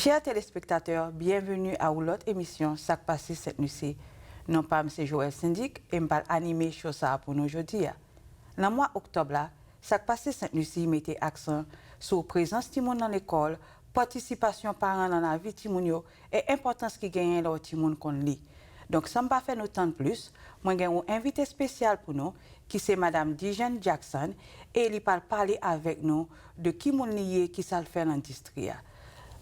Chers téléspectateurs, bienvenue à l'autre émission Sak Pase St. Lucie. Non pas M. Joelle Saint-Dic et m'pas animer chose ça pour nous aujourd'hui. Dans le mois d'octobre là, Sak Pase St. Lucie mettait accent sur présence timoun dans l'école, participation parents dans la vie timoun yo et importance qui gagne leur timoun qu'on lit. Donc ça me pas faire nous temps de plus, moi j'ai un invité spécial pour nous qui c'est madame Joelle Jackson et il va parler avec nous de qui moun lié qui ça le fait dans l'industrie.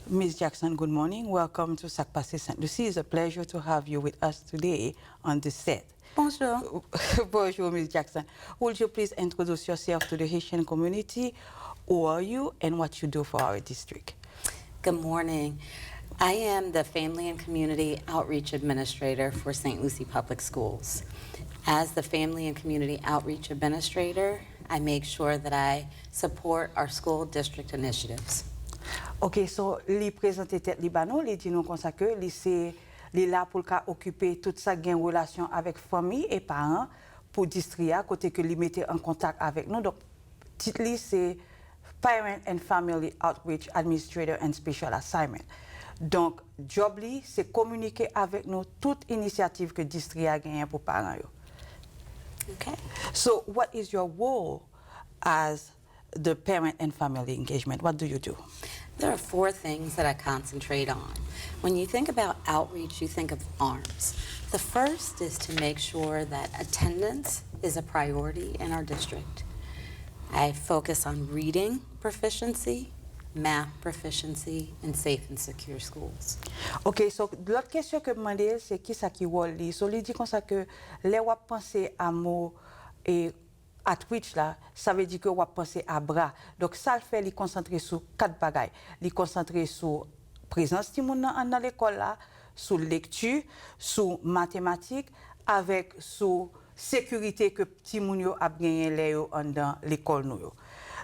Ms. Jackson, good morning. Welcome to Sak Pase St. Lucie. It's a pleasure to have you with us today on the set. Bonjour. Bonjour, Ms. Jackson. Would you please introduce yourself to the Haitian community? Who are you and what you do for our district? Good morning. I am the Family and Community Outreach Administrator for St. Lucie Public Schools. As the Family and Community Outreach Administrator, I make sure that I support our school district initiatives. Ok, so li présente tête li banon, li dit nous comme ça que li là pour occuper toute sa gain relation avec famille et parents pour district côté que li mette en contact avec nous. Donc titre li c'est Parent and Family Outreach Administrator and Special Assignment. Donc job li c'est communiquer avec nous toute initiative que district a gagné pour parents yo. Okay. So what is your role as the parent and family engagement? What do you do? There are 4 things that I concentrate on. When you think about outreach, you think of arms. The first is to make sure that attendance is a priority in our district. I focus on reading proficiency, math proficiency, and safe and secure schools. Ok, so l'autre question que je me demande, c'est qui ça qui rôle li? So, li dit comme ça que les wap penser à mot et outreach là, ça veut dire que wap penser à bras. Donc ça le fait li concentrer sur 4 bagages. Li concentrer sur présence timoun dans l'école là, sur lecture, sur mathématiques, avec sur sécurité que timoun yo a gagné lè yo dans l'école nou yo.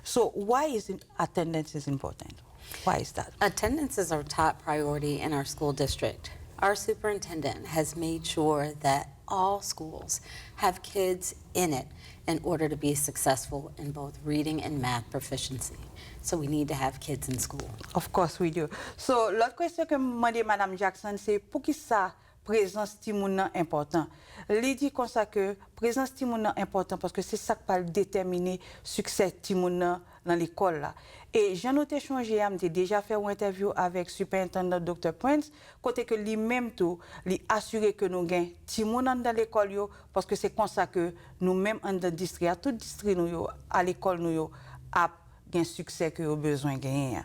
So why is attendance is important? Why is that? Attendance is our top priority in our school district. Our superintendent has made sure that all schools have kids in it in order to be successful in both reading and math proficiency. So we need to have kids in school. Of course we do. So l'autre question que m'a dit Madame Jackson, c'est pour qui ça présence timoun nan important. Li dit comme ça que présence timoun nan important parce que c'est ça qui va déterminer succès timoun nan dans l'école là. Et j'en ai échangé, j'ai déjà fait une interview avec superintendent Dr. Prince, côté que lui-même tout, lui assurer que nous gagnons timoun dans l'école yo parce que c'est comme ça que nous-mêmes en dans district, tout district nous yo à l'école nous yo a gain succès que nous besoin gagner.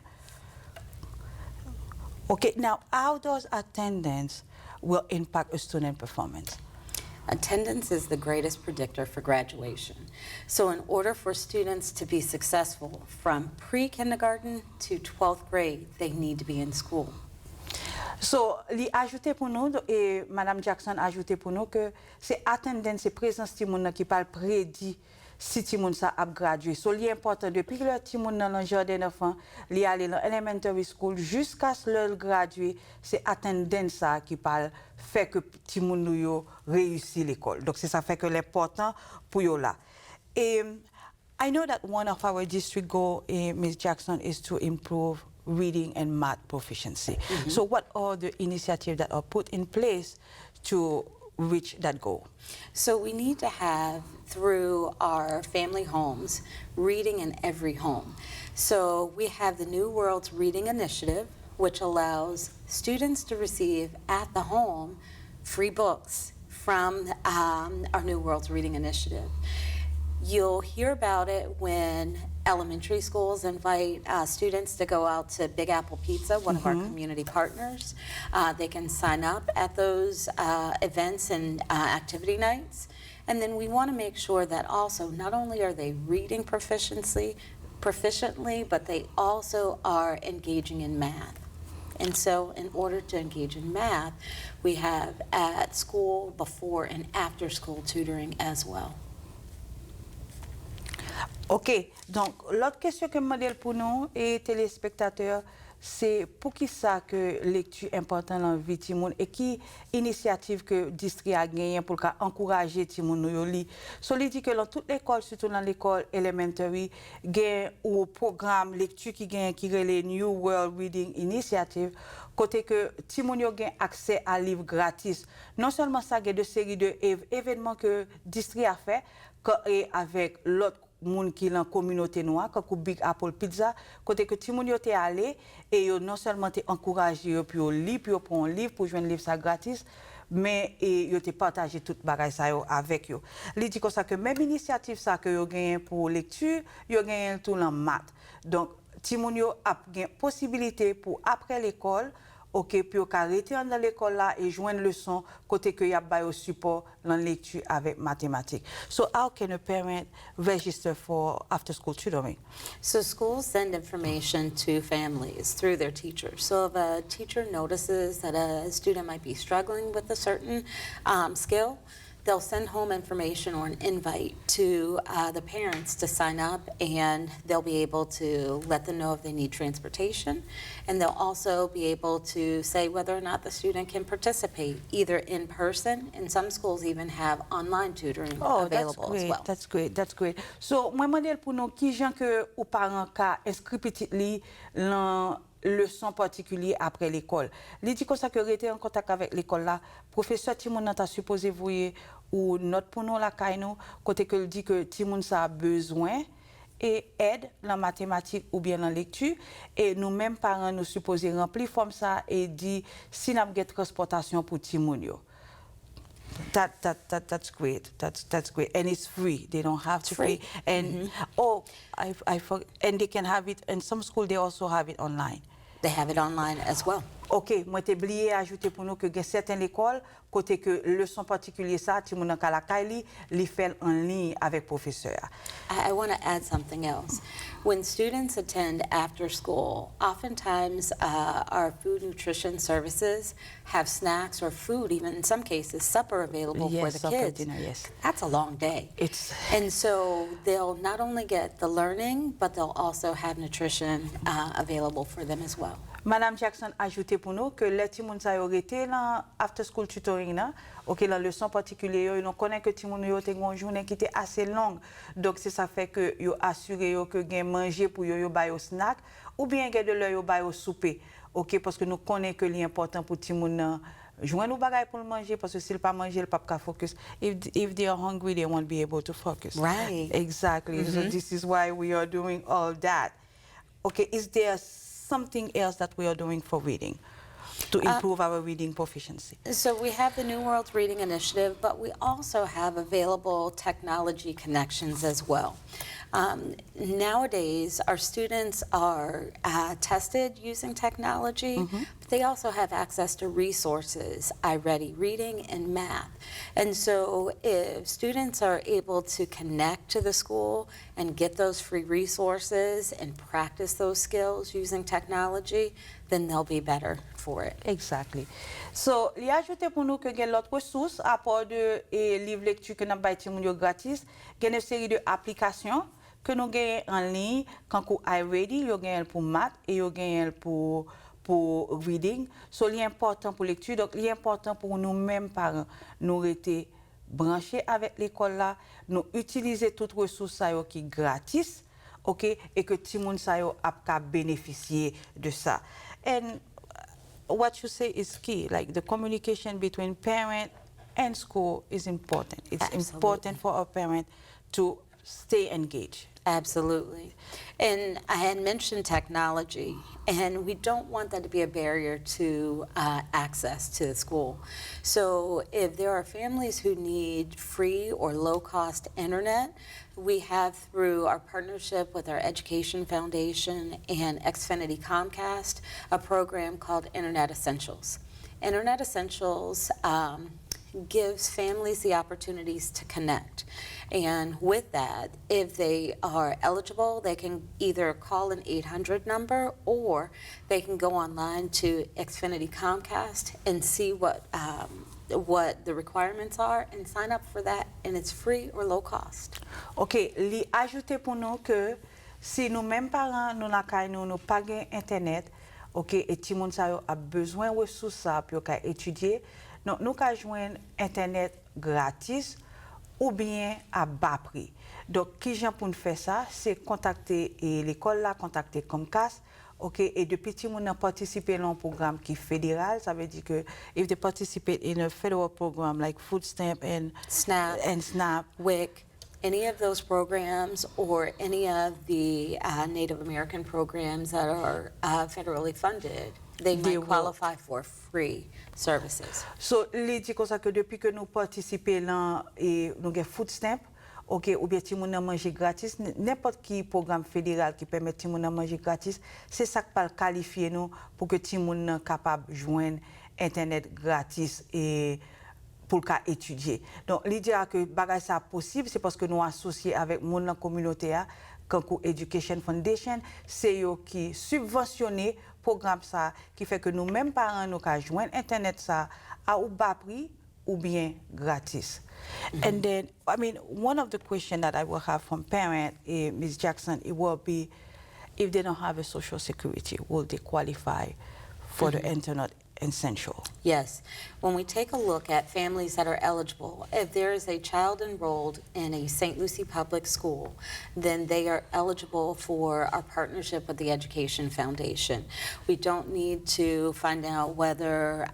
Okay, now how does attendance will impact a student performance? Attendance is the greatest predictor for graduation. So in order for students to be successful from pre-kindergarten to 12th grade, they need to be in school. So, li ajoute pour nous, et Madame Jackson ajoute pour nous que c'est attendance, c'est présence timoun qui parle prédit si timoun sa a gradué. So, li important depuis que le timoun dans le jardin d'enfants, li aller dans elementary school jusqu'à ce le gradué, c'est attendance ça qui parle fait que timoun nou yo réussit l'école. Donc c'est ça fait que l'important pour yo là. Et I know that one of our district goal, Ms. Jackson, is to improve reading and math proficiency. Mm-hmm. So what are the initiatives that are put in place to reach that goal? So we need to have, through our family homes, reading in every home. So we have the New World's Reading Initiative, which allows students to receive at the home free books from our New World's Reading Initiative. You'll hear about it when elementary schools invite students to go out to Big Apple Pizza, one of our community partners. They can sign up at those events and activity nights. And then we want to make sure that also not only are they reading proficiently, but they also are engaging in math. And so in order to engage in math, we have at school before and after school tutoring as well. Ok, donc l'autre question que je me pour nous et téléspectateurs, c'est pour qui ça que lecture important dans la vie de moun et qui initiative que district a gagné pour encourager ti moun yo li. So li dit que dans toute l'école, surtout dans l'école elementary, gagne ou programme lecture qui gagne qui relève New World Reading Initiative côté que ti moun yo gagne accès à livres gratis. Non seulement ça, gagne de séries de événements que district a fait et avec l'autre moun qui dans communauté noire comme Big Apple Pizza côté que ti moun yo té allé et yo non seulement té encouragé yo puis yo li puis yo prend un livre pour joindre livre ça gratis mais yo té partagé toute bagay ça yo avec yo. Li dit comme ça que même initiative ça que yo gagne pour lecture yo gagne tout en maths. Donc ti moun yo a gagne possibilité pour après l'école OK, puis on arrêter dans l'école là et joindre leçon côté que y a ba au support dans lecture avec mathématiques. So how can a parent register for after school tutoring? So schools send information to families through their teachers. So if a teacher notices that a student might be struggling with a certain skill, they'll send home information or an invite to the parents to sign up, and they'll be able to let them know if they need transportation, and they'll also be able to say whether or not the student can participate either in person, and some schools even have online tutoring available as well. That's great, that's great. So, moi, modèle pour nous, qui gens que ou parents ka inscrit petit li dans leçon particulier après l'école. Li dit comme ça que Rete en contact avec l'école là, professeur Timon t'a supposé voyer ou note pour nous la kaino côté que dit que Timon ça a besoin et aide dans mathématiques ou bien dans lecture et nous mêmes parents nous supposés remplir forme ça et dit si n'a pas transportation pour Timon yo. That's great. That's great, and it's free. They don't have to pay. And I forgot. And they can have it. In some school, they also have it online. They have it online as well. OK, moi t'ai oublié ajouter pour nous que dans certaines écoles côté que leçon particulier ça ti moun ka la kay li fait en ligne avec professeur. I want to add something else. When students attend after school, oftentimes our food nutrition services have snacks or food, even in some cases supper available for the kids. Dinner, yes. That's a long day. And so they'll not only get the learning, but they'll also have nutrition available for them as well. Madame Jackson ajouté pour nous que les ti moun sa yo rete dans after school tutoring là, OK, la leçon particulière yo connaît que ti moun yo te gon journée qui était assez longue. Donc c'est ça fait que yo assuré yo que gen manger pour yo ba yo snack ou bien gen de l'heure yo ba yo souper. OK, parce que nous connaît que l'important pour ti moun joindre ou bagay pour manger parce que s'il pas manger le pas focus. If they are hungry they won't be able to focus. Right. Exactly. So this is why we are doing all that. OK, is there something else that we are doing for reading to improve our reading proficiency? So we have the New World Reading Initiative, but we also have available technology connections as well. Nowadays, our students are tested using technology, but they also have access to resources, iReady Reading and Math. And so if students are able to connect to the school and get those free resources and practice those skills using technology, then they'll be better for it. Exactly. So, li ajoute pour nous que gen l'autre ressource à part de livre lecture que n'a ba ti moun yo gratis, gen une série de applications que nous gagnons en ligne quand ku iReady, yo gagne pour math et yo gagne pour reading. So, li important pour lecture, donc li important pour nous mêmes parents nous rester branchés avec l'école là, nous utiliser toutes ressources ça yo qui gratis. OK, et que ti moun sa yo ap ka bénéficier de ça. And what you say is key, like the communication between parent and school is important. It's important for a parent to stay engaged. Absolutely. And I had mentioned technology, and we don't want that to be a barrier to access to the school. So if there are families who need free or low-cost internet, we have, through our partnership with our Education Foundation and Xfinity Comcast, a program called Internet Essentials. Internet Essentials gives families the opportunities to connect. And with that, if they are eligible, they can either call an 800 number or they can go online to Xfinity Comcast and see what the requirements are and sign up for that, and it's free or low cost. OK, li ajoute pour nous que si nous mêmes parents nous n'a kay nous pas gain internet, OK, et ti moun sa yo a besoin ressources ça pour étudier. Donc nous ka joindre internet gratis ou bien à bas prix. Donc kijan pour nous faire ça, c'est contacter l'école là, contacter Comcast. OK, et depuis petit moun a participé dans un programme qui est fédéral, ça veut dire que if they participate in a federal program like food stamp and SNAP, WIC, any of those programs or any of the Native American programs that are federally funded, they might qualify for free services. So, les dit comme ça que depuis que nous participons dans et nous avons food stamp, OK, ou bien ti moun nan manger gratis, n'importe qui programme fédéral qui permet ti moun nan manger gratis, c'est ça qui va qualifier nous pour que ti moun nan capable joindre internet gratis et pour qu'à étudier. Donc l'idée que bagay ça possible, c'est parce que nous associés avec moun nan communauté a Kankou Education Foundation, c'est eux qui subventionné programme ça qui fait que nous même parents nous ka joindre internet ça à ou bas prix ou bien gratis. And then, I mean, one of the questions that I will have from parent, Ms. Jackson, it will be, if they don't have a social security, will they qualify for the internet essential? Yes. When we take a look at families that are eligible, if there is a child enrolled in a St. Lucie public school, then they are eligible for our partnership with the Education Foundation. We don't need to find out whether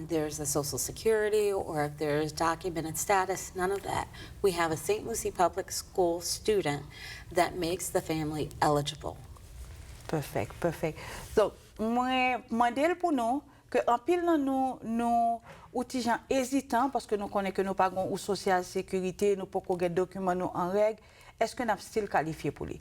there's a social security or if there's documented status, none of that. We have a St. Lucie public school student that makes the family eligible. Perfect, perfect. So, moi, modèle pour nous, que en pile nous outils hésitants parce que nous connaissons que nous pas ou social sécurité, nous pas des documents nous en règle, est-ce que nous style qualifié pour lui?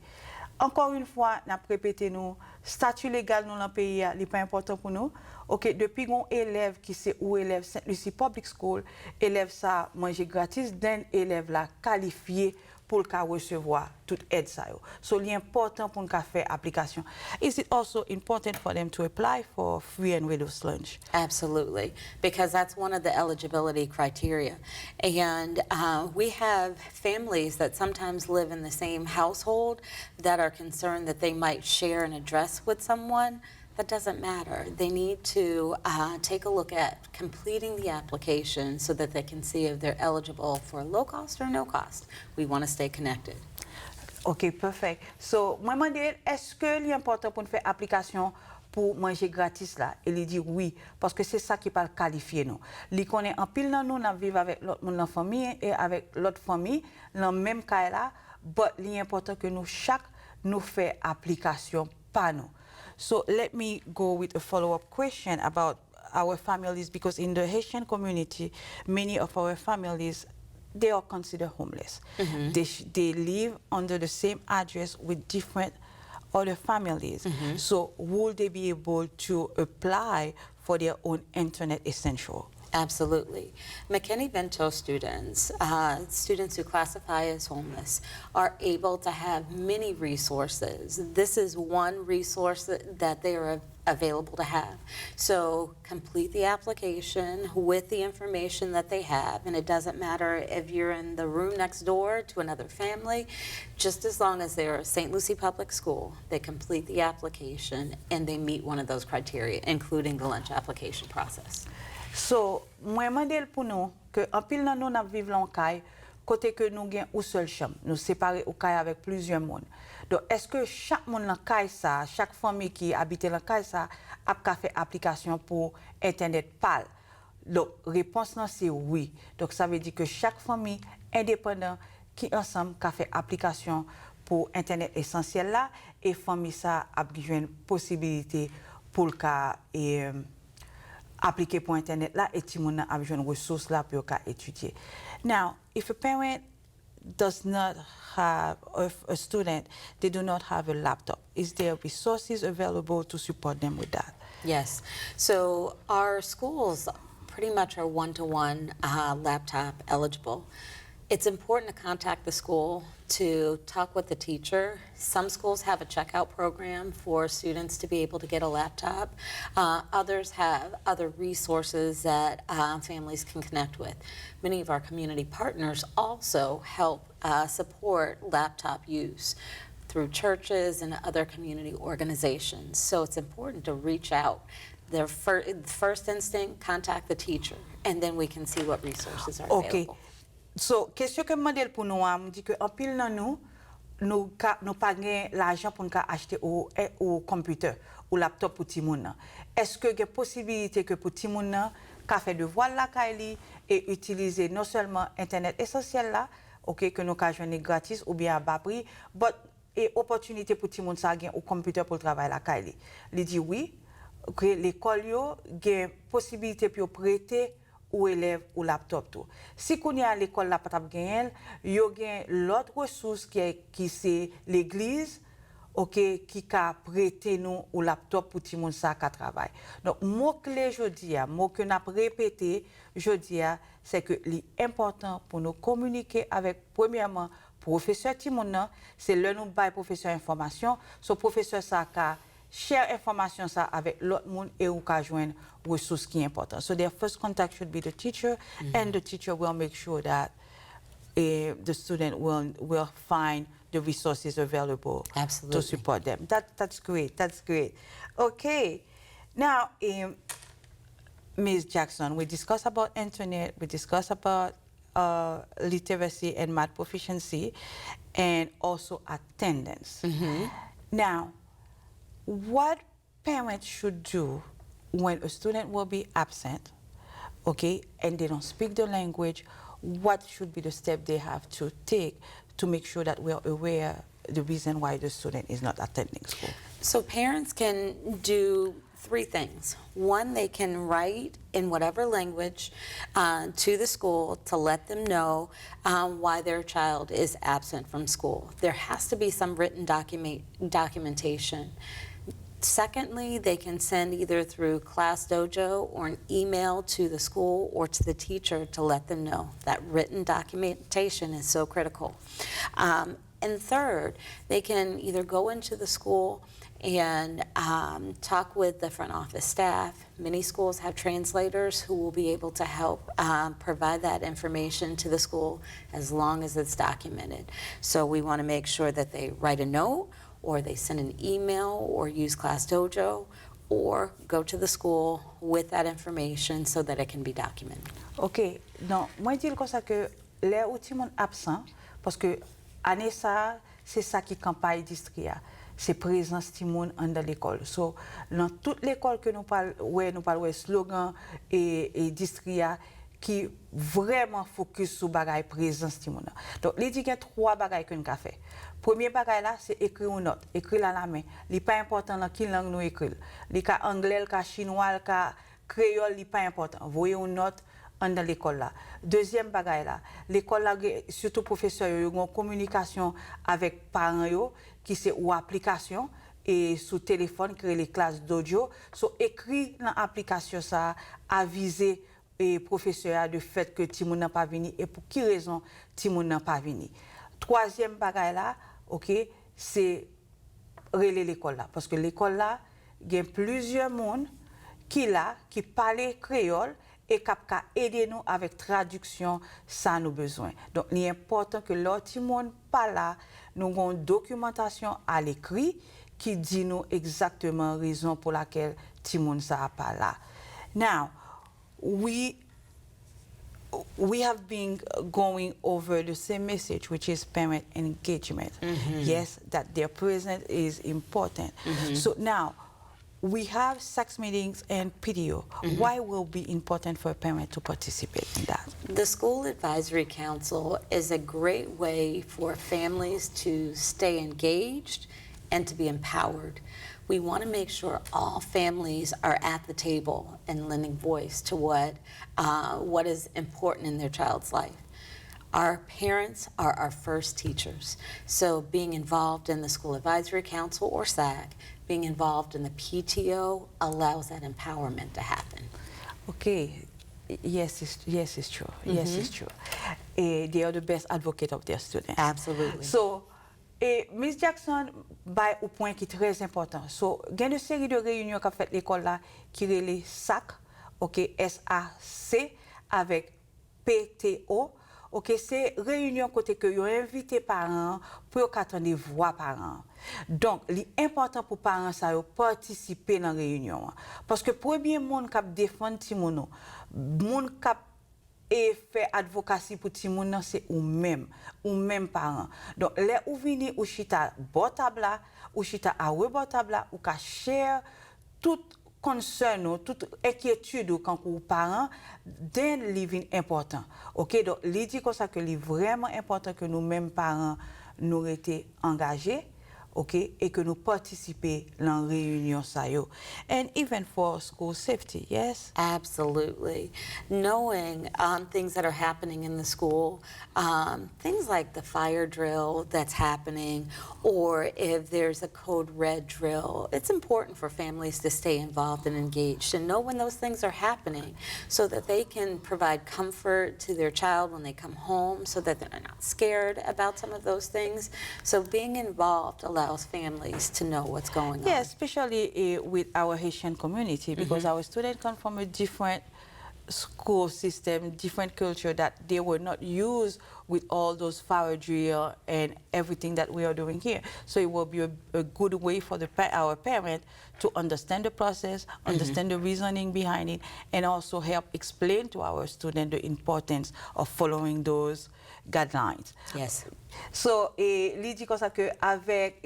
Encore une fois, n'a répété nous statut légal dans le pays n'est pas important pour nous. OK, depuis qu'on élève qui c'est ou élève St. Lucie Public School, élève ça manger gratis, d'un élève là qualifié pour recevoir toute aide ça yo. So l'important pour nous faire application. Is it also important for them to apply for free and reduced lunch? Absolutely, because that's one of the eligibility criteria. And we have families that sometimes live in the same household that are concerned that they might share an address with someone. That doesn't matter. They need to take a look at completing the application so that they can see if they're eligible for low cost or no cost. We want to stay connected. OK, perfect. So, moi me demande, est-ce que l'important pour faire application pour manger gratis là? Il dit oui, parce que c'est ça qui parle qualifier nous. Li connaît en pile dans nous, nous vivons avec l'autre monde en famille et avec l'autre famille, dans le même cas là, but l'important que nous chaque nous fait application pas nous. So let me go with a follow-up question about our families, because in the Haitian community, many of our families, they are considered homeless. They live under the same address with different other families. So will they be able to apply for their own internet essential? Absolutely. McKinney-Vento students, students who classify as homeless, are able to have many resources. This is one resource that they are available to have. So complete the application with the information that they have, and it doesn't matter if you're in the room next door to another family, just as long as they're a St. Lucie public school, they complete the application and they meet one of those criteria, including the lunch application process. So, moi mandel pour nous que en pile nan nous n'a vivre en caille côté que nous gain ou seule chambre, nous séparer au caille avec plusieurs monde. Donc est-ce que chaque monde dans caille ça, chaque famille qui habite dans caille ça a fait application pour internet parle? Donc réponse non c'est oui. Donc ça veut dire que chaque famille indépendant qui ensemble a fait application pour internet essentiel là et famille ça a une possibilité pour le cas et appliquer pour internet là et ti moun a besoin de ressources là pour étudier. Now, if a parent does not have, or if a student, they do not have a laptop, is there resources available to support them with that? Yes. So our schools pretty much are one-to-one laptop eligible. It's important to contact the school to talk with the teacher. Some schools have a checkout program for students to be able to get a laptop. Others have other resources that families can connect with. Many of our community partners also help support laptop use through churches and other community organizations. So it's important to reach out. Their first instinct, contact the teacher, and then we can see what resources are available. So, question que modèle pour nous, me dit que en pile dans nous pas l'argent pour nous acheter au computer ou laptop pour Timoun. Est-ce que il y a possibilité que pour Timoun qu'a fait devoir la Kaili et utiliser non seulement internet essentiel là, que nous ka joindre gratis ou bien à bas prix, et opportunité pour Timoun ça gain au computer pour travailler la Kaili. Il dit oui, que l'école yo gain possibilité pour prêter ou élève ou laptop tout. Si qu'on y a l'école la pas gagner, yo gain l'autre ressource qui c'est l'église qui a prêté nous ou laptop pour tout le monde ça qui travaille. Donc mot clé jodi a, mot que n'a répété jodi a, c'est que l'important pour nous communiquer avec premièrement professeur Timon, c'est le nous bail professeur information, so professeur ça ka share information ça avec l'autre monde et ou ka joindre ressources qui important. So their first contact should be the teacher, and the teacher will make sure that the student will find the resources available to support them. That's great. That's great. Okay. Now, Ms. Jackson, we discussed about internet, we discussed about literacy and math proficiency, and also attendance. Now, what parents should do when a student will be absent, and they don't speak the language, what should be the step they have to take to make sure that we are aware the reason why the student is not attending school? So parents can do 3 things. One, they can write in whatever language to the school to let them know why their child is absent from school. There has to be some written documentation. Secondly, they can send either through Class Dojo or an email to the school or to the teacher to let them know that written documentation is so critical. And third, they can either go into the school and talk with the front office staff. Many schools have translators who will be able to help provide that information to the school as long as it's documented. So we want to make sure that they write a note, or they send an email, or use Class Dojo, or go to the school with that information so that it can be documented. OK. Donc, moi, je dis comme ça que les outils sont absents parce que année ça, c'est ça qui campagne district. C'est présence Timon dans l'école. So, dans toute l'école que nous parlons slogan et district qui vraiment focus sur bagay présence Timon. Donc, il dit qu'il y a 3 bagages que nous avons fait. Premier bagage là, c'est écrire une note, écrire à la main. Il n'est pas important dans quelle langue nous écrivons. Il y a anglais, il y a chinois, il y a créole, il n'est pas important. Voyez une note dans l'école là. Deuxième bagage là, l'école là, surtout professeurs, ils ont une communication avec parents yo, qui c'est ou application et sous téléphone, créer les classes d'audio. So écrit dans l'application ça, aviser et professeur de fait que Timon n'a pas venu et pour quelle raison Timon n'a pas venu. Troisième bagage là, c'est relayer l'école là. Parce que l'école là, il y a plusieurs monde qui parlent créole et qui peuvent aider nous avec traduction sans nos besoins. Donc, il est important que l'autre monde parle là, nous avons une documentation à l'écrit qui dit nous exactement la raison pour laquelle Timon ça pas là. Now, we have been going over the same message, which is parent engagement. Yes, that their presence is important. So now, we have sex meetings and PDO. Why will it be important for a parent to participate in that? The School Advisory Council is a great way for families to stay engaged and to be empowered. We want to make sure all families are at the table and lending voice to what is important in their child's life. Our parents are our first teachers, so being involved in the School Advisory Council or SAC, being involved in the PTO allows that empowerment to happen. Okay, yes, it's true. Yes, it's true. They are the best advocate of their students. Absolutely. So, Ms. Jackson, by un point qui est très important. So, il y a une série de réunions qu'a fait l'école là qui est SAC, SAC, avec PTO. C'est réunion côté que vous invité parents pour attendre voix parents. Donc, l'important pour parents ça participer dans la réunion. Parce que premier monde qui défend Timono, monde qui fait advocacy pour Timono, c'est ou même parents. Donc, les ou venir ou chita botable ou chita à botable ou ka share toute concern, toute inquiétude quand vous parents d'un living important. OK, donc il dit comme ça que c'est vraiment important que nous mêmes parents nous étions engagés. Okay, et que nous participer dans la réunion ça yo. And even for school safety, yes? Absolutely. Knowing things that are happening in the school, things like the fire drill that's happening, or if there's a code red drill, it's important for families to stay involved and engaged and know when those things are happening so that they can provide comfort to their child when they come home so that they're not scared about some of those things. So being involved allows families to know what's going on. Yeah, especially with our Haitian community, because our students come from a different school system, different culture that they were not used with all those fire drill and everything that we are doing here. So it will be a good way for our parents to understand the process, understand the reasoning behind it, and also help explain to our students the importance of following those guidelines. Yes. So, il dit comme ça que avec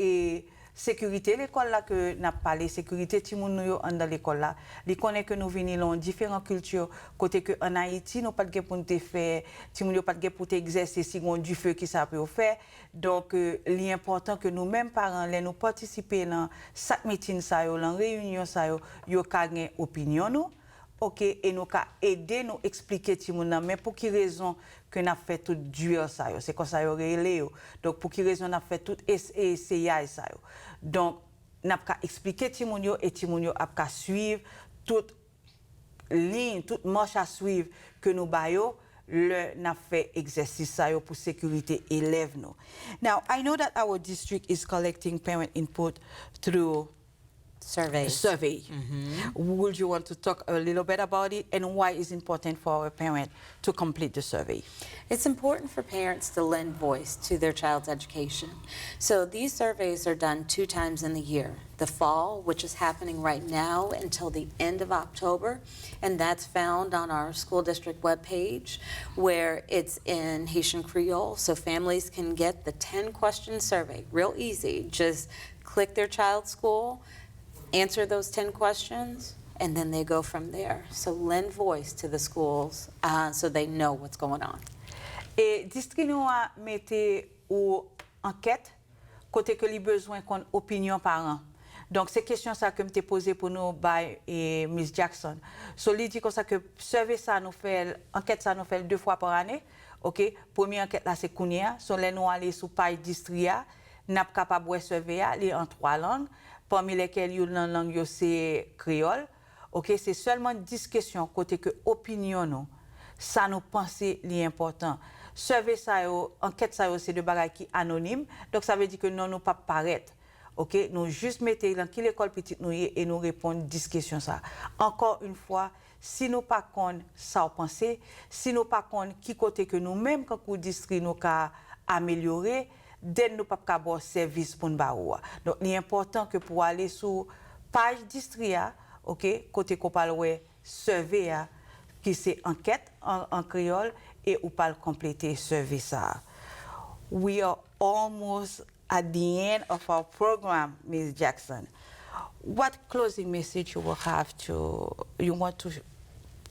sécurité l'école là que n'a parlé sécurité ti moun yo dans l'école là, il connaît que nous venons dans différentes cultures côté que en Haïti nous pas de pour te faire ti moun yo pas de pour exercer si on du feu qui ça peut faire. Donc l'important que nous mêmes parents les nous participer dans chaque meeting ça yo, dans réunion ça yo ka gen opinion nous. OK, et nous ka aider nous expliquer ti moun nan mais pour qui raison que n'a fait tout dur ça yo, c'est comme ça yo relé yo. Donc pour qui raison n'a fait tout essayage ça yo. Donc n'a ka expliquer ti moun yo et ti moun yo a ka suivre toute ligne, toute marche à suivre que nous ba yo le n'a fait exercice ça yo pour sécurité élève nous. Now I know that our district is collecting parent input through survey. Would you want to talk a little bit about it and why it's important for our parents to complete the survey? It's important for parents to lend voice to their child's education. So these surveys are done 2 times in the year. The fall, which is happening right now until the end of October, and that's found on our school district webpage where it's in Haitian Creole, so families can get the 10-question survey, real easy. Just click their child's school, answer those 10 questions, and then they go from there. So lend voice to the schools so they know what's going on. Et district nous a mette ou enquête côté que li besoin qu'on opinion parents. Donc c'est question ça que m'était posé pour nous by Miss Jackson. So li dit comme ça que survey ça nous fait enquête ça nous fait 2 fois par année. OK, première enquête là c'est Kounia, so les nous aller sur page district n'a capable de surveiller les en 3 langues. Parmi lesquelles il y a une langue c'est créole. OK, c'est seulement 10 questions côté que opinion nous. Ça nous penser l'important. Survey ça yo, enquête ça yo c'est de bagages qui anonyme. Donc ça veut dire que non nous pas paraître. OK, nous juste mettez dans quelle école petite nous et nous répondre 10 questions ça. Encore une fois, si nous pas connait ça penser, si nous pas connait qui côté que nous même quand nous district nous ca améliorer den nous pas avoir service pour nous baoua. Donc il est important que pour aller sur page district, OK, côté qu'on parle survey qui c'est enquête en créole et ou parle compléter survey ça. We are almost at the end of our program, Ms. Jackson. What closing message you want to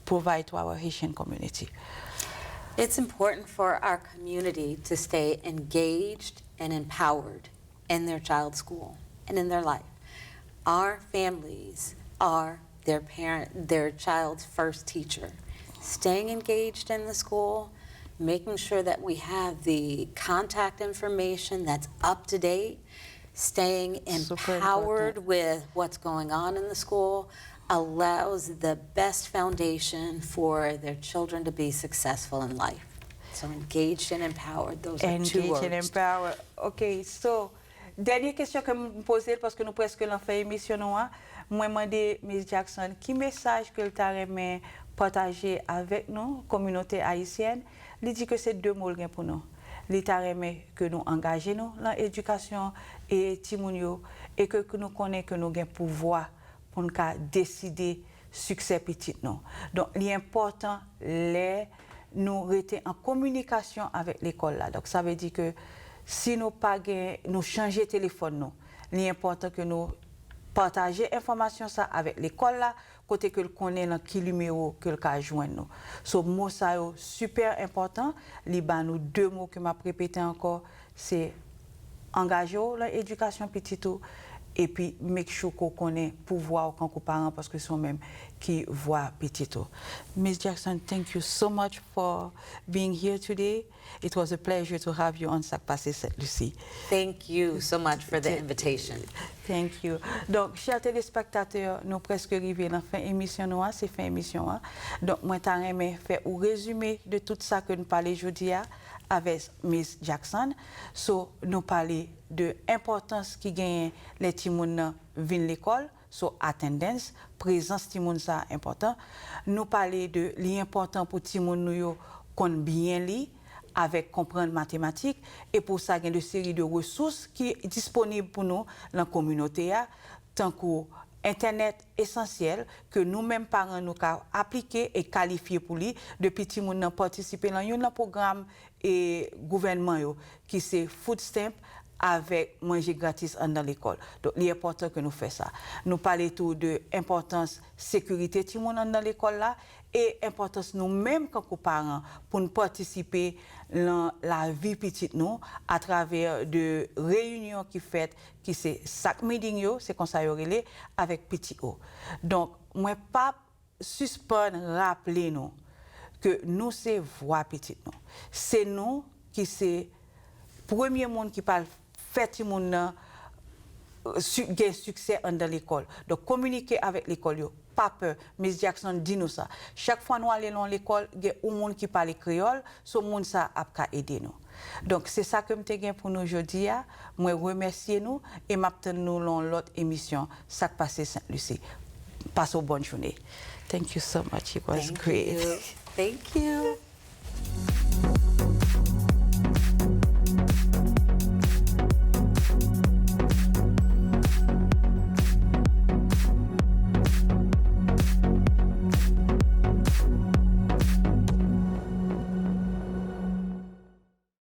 provide to our Haitian community? It's important for our community to stay engaged and empowered in their child's school and in their life. Our families are their child's first teacher. Staying engaged in the school, making sure that we have the contact information that's up to date, staying empowered with what's going on in the school, allows the best foundation for their children to be successful in life. So engaged and empowered, those are 2 words. Engaged and empowered. OK, so, dernière question que je me posais parce que nous presque l'en fait émission moi demandé Miss Jackson qui message que tu as aimé partager avec nous communauté haïtienne. Il dit que c'est 2 mots pour nous. L'État remet que nous engageons dans l'éducation et timounio et que nous connaissons que nous avons pouvoir pour nous décider succès petit nous. Donc l'important les nous rester en communication avec l'école là. Donc ça veut dire que si nous pas nous changer téléphone nous, l'important que nous partager information ça avec l'école là côté que le connaît dans qui numéro que le cas joindre nous. So mot ça super important, li ba nous deux mots que m'a répété encore, c'est engager l'éducation petit tout et puis make sure qu'on connaît pouvoir quand qu'on parents parce que sont même qui voient petit tout. Miss Jackson, thank you so much for being here today. It was a pleasure to have you on Sak Pase St, Lucie. Thank you so much for the invitation. Thank you. Donc, chers téléspectateurs, nous presque arrivés à la fin émission, c'est fin émission. Donc, moi, je faire un résumé de tout ça que nous parlons aujourd'hui avec Miss Jackson. So, nous parlons de l'importance qui gagne les timons viennent l'école, so attendance, présence timon ça important. Nous parlons de l'important pour timon nous qu'on bien lit avec comprendre mathématiques et pour ça il y a une série de ressources qui est disponible pour nous dans la communauté tant que Internet essentiel que nous-mêmes parents nous appliquer et qualifier pour lui depuis petit monde participer dans un programme et gouvernement qui c'est food stamp avec manger gratis dans l'école. Donc, il est important que nous fassions ça. Nous parlons tout de l'importance sécurité tout le monde dans l'école là et importance nous-mêmes comme parents pour nous participer dans la vie petite nous à travers de réunions qui fait qui c'est chaque meeting yo, c'est comme ça relé avec petit o. Donc, moi pas suspendre rappeler nous que nous c'est voix petite nous. C'est nous qui c'est premier monde qui parle fait moun gain succès dans l'école. Donc communiquer avec l'école yo, pas peur. Miss Jackson dit nous ça. Chaque fois nous allons dans l'école, il y a un monde qui parle créole, ce monde ça a aider nous. Donc c'est ça que me gain pour nous aujourd'hui. Moi remercier nous et m'attend nous dans l'autre émission Sak Pase St, Lucie. Passe une bonne journée. Thank you so much. It was great. Thank you.